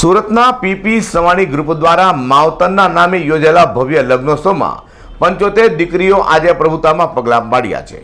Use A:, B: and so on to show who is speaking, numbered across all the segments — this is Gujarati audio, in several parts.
A: સુરતના પીપી સવાણી ગ્રુપ દ્વારા માવતરના નામે યોજાયેલા ભવ્ય લગ્નોત્સવમાં 75 દીકરીઓ આજે પ્રભુતામાં પગલાં પાડ્યા છે।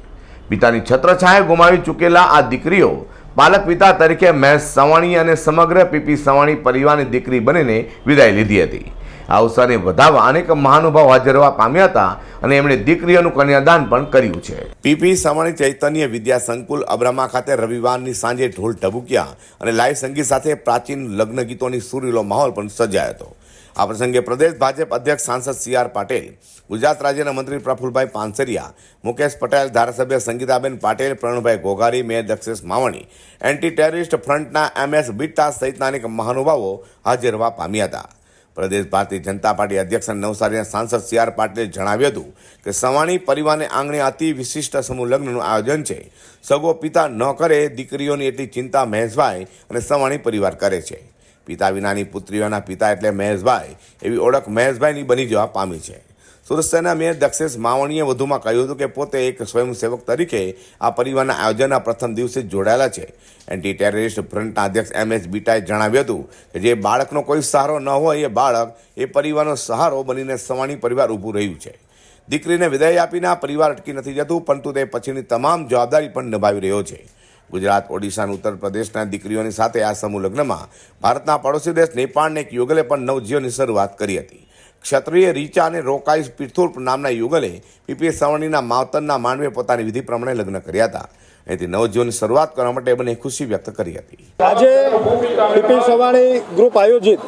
A: પિતાની છત્રછાયા ગુમાવી ચૂકેલા આ દીકરીઓ બાલક પિતા તરીકે મહેશ સવાણી અને સમગ્ર પીપી સવાણી પરિવારની દીકરી બનીને વિદાય લીધી હતી। આ અવસરને વધાવવા અનેક મહાનુભાવ હાજર રહેવા પામ્યા હતા અને એમણે દીકરીઓનું કન્યાદાન પણ કર્યું છે। પીપી સવાણી ચૈતન્ય વિદ્યા સંકુલ અબ્રામા ખાતે રવિવારની સાંજે ઢોલ ઢબુકિયા અને લાઈવ સંગીત સાથે પ્રાચીન લગ્ન ગીતોની સુરીલો માહોલ પણ સર્જાયો હતો। આ પ્રસંગે પ્રદેશ ભાજપ અધ્યક્ષ સાંસદ CR પાટીલ, ગુજરાત રાજ્યના મંત્રી પ્રફુલભાઈ પાનસરિયા, મુકેશ પટેલ, ધારાસભ્ય Sangitaben Patil, Pranbhai Ghoghari, mayor Dakshesh Mavani, anti terrorist ફ્રન્ટના MS બિટ્ટા સહિતના અનેક મહાનુભાવો હાજર રહેવા પામ્યા હતા। પ્રદેશ ભારતીય જનતા પાર્ટી અધ્યક્ષ અને નવસારીના સાંસદ CR પાટીલે જણાવ્યું હતું કે સવાણી પરિવારને આંગણે અતિ વિશિષ્ટ સમૂહ લગ્નનું આયોજન છે। સગો પિતા ન કરે દીકરીઓની એટલી ચિંતા મહેશભાઈ અને સવાણી પરિવાર કરે છે। પિતા વિનાની પુત્રીઓના પિતા એટલે મહેશભાઈ એવી ઓળખ મહેશભાઈની બની જવા પામી છે। સુરત શહેરના મેયર દક્ષેશ માવણીએ વધુમાં કહ્યું હતું કે પોતે એક સ્વયંસેવક તરીકે આ પરિવારના આયોજનના પ્રથમ દિવસે જોડાયેલા છે। એન્ટી ટેરરિસ્ટ ફ્રન્ટના અધ્યક્ષ MS બિટ્ટાએ જણાવ્યું હતું કે જે બાળકનો કોઈ સહારો ન હોય એ બાળક એ પરિવારનો સહારો બનીને સવાણી પરિવાર ઊભું રહ્યું છે। દીકરીને વિદાય આપીને આ પરિવાર અટકી નથી જતું, પરંતુ તે પછીની તમામ જવાબદારી પણ નિભાવી રહ્યો છે। ગુજરાત, ઓડિશા અને ઉત્તર પ્રદેશના દીકરીઓની સાથે આ સમૂહ લગ્નમાં ભારતના પડોશી દેશ નેપાળને એક યુગલે પણ નવજીવનની શરૂઆત કરી હતી। ક્ષત્રિય રીચા અને રોકાઈ પિથુર નામના યુગલે પીપી સવાણીના માવતરના માંડવે પોતાની વિધિ પ્રમાણે લગ્ન કર્યા હતા। એથી નવજીવનની શરૂઆત કરવા માટે બંને ખુશી વ્યક્ત કરી હતી।
B: આજે પીપી સવાણી ગ્રુપ આયોજિત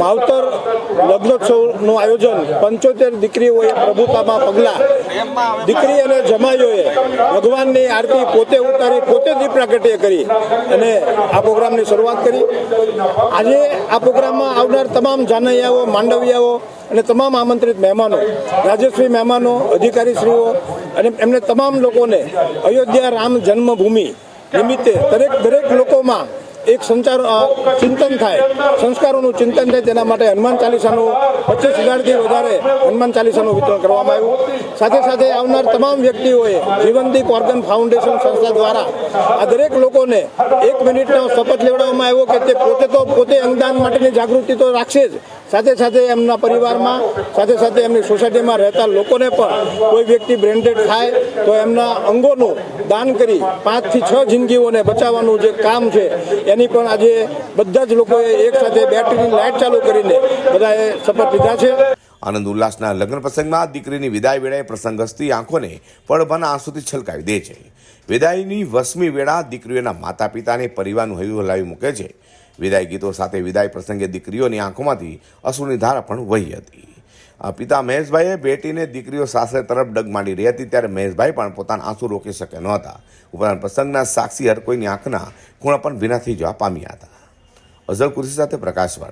B: માવતર લગ્નોત્સવનું આયોજન 75 દીકરીઓએ પ્રભુતામાં પગલાં, દીકરી અને જમાઈઓએ ભગવાનની આરતી પોતે ઉતારી, પોતે દીપ પ્રાગટ્ય કરી અને આ પ્રોગ્રામની શરૂઆત કરી। આજે આ પ્રોગ્રામમાં આવનાર તમામ જાનૈયાઓ, માંડવિયાઓ અને તમામ આમંત્રિત મહેમાનો, રાજશ્રી મહેમાનો, અધિકારીશ્રીઓ અને એમને તમામ લોકોને અયોધ્યા રામ જન્મભૂમિ નિમિત્તે દરેક લોકોમાં એક ચિંતન થાય, સંસ્કારોનું ચિંતન થાય, તેના માટે હનુમાન ચાલીસાનું 25,000થી વધારે હનુમાન ચાલીસાનું વિતરણ કરવામાં આવ્યું। સાથે સાથે આવનાર તમામ વ્યક્તિઓએ જીવનદીપ ઓર્ગન ફાઉન્ડેશન સંસ્થા દ્વારા આ દરેક લોકોને 1 મિનિટનો શપથ લેવડાવવામાં આવ્યો કે તે પોતે અંગદાન માટેની જાગૃતિ તો રાખશે જ, સાથે સાથે એમના પરિવારમાં, સાથે સાથે એમની સોસાયટીમાં રહેતા લોકોને પણ કોઈ વ્યક્તિ બ્રેન્ડેડ થાય તો એમના અંગોનું દાન કરી 5 થી 6 જિંદગીઓને બચાવવાનું જે કામ છે એની પણ આજે બધા જ લોકોએ એક સાથે બેટરીની લાઇટ ચાલુ કરીને બધાએ શપથ લીધા છે।
A: આનંદ ઉલ્લાસના લગ્ન પ્રસંગમાં દીકરીની વિદાય વેળાએ પ્રસંગસ્તી આંખોને પળભરના આંસુથી છલકાવી દે છે। વિદાયની વસમી વેળા દીકરીઓના માતા પિતાને પરિવારનું હૈયું હલાવી મૂકે છે। વિદાય ગીતો સાથે વિદાય પ્રસંગે દીકરીઓની આંખોમાંથી અશ્રુની ધારા પણ વહી હતી। પિતા મહેશભાઈએ બેટીને દીકરીઓ સાસરે તરફ ડગ માંડી રહી હતી ત્યારે મહેશભાઈ પણ પોતાના આંસુ રોકી શક્યા નહોતા। ઉપરાંત પ્રસંગના સાક્ષી હર કોઈની આંખના ખૂણા પણ ભીના થઈ જવા પામ્યા હતા। અઝર કુર્સી સાથે પ્રકાશવાળા।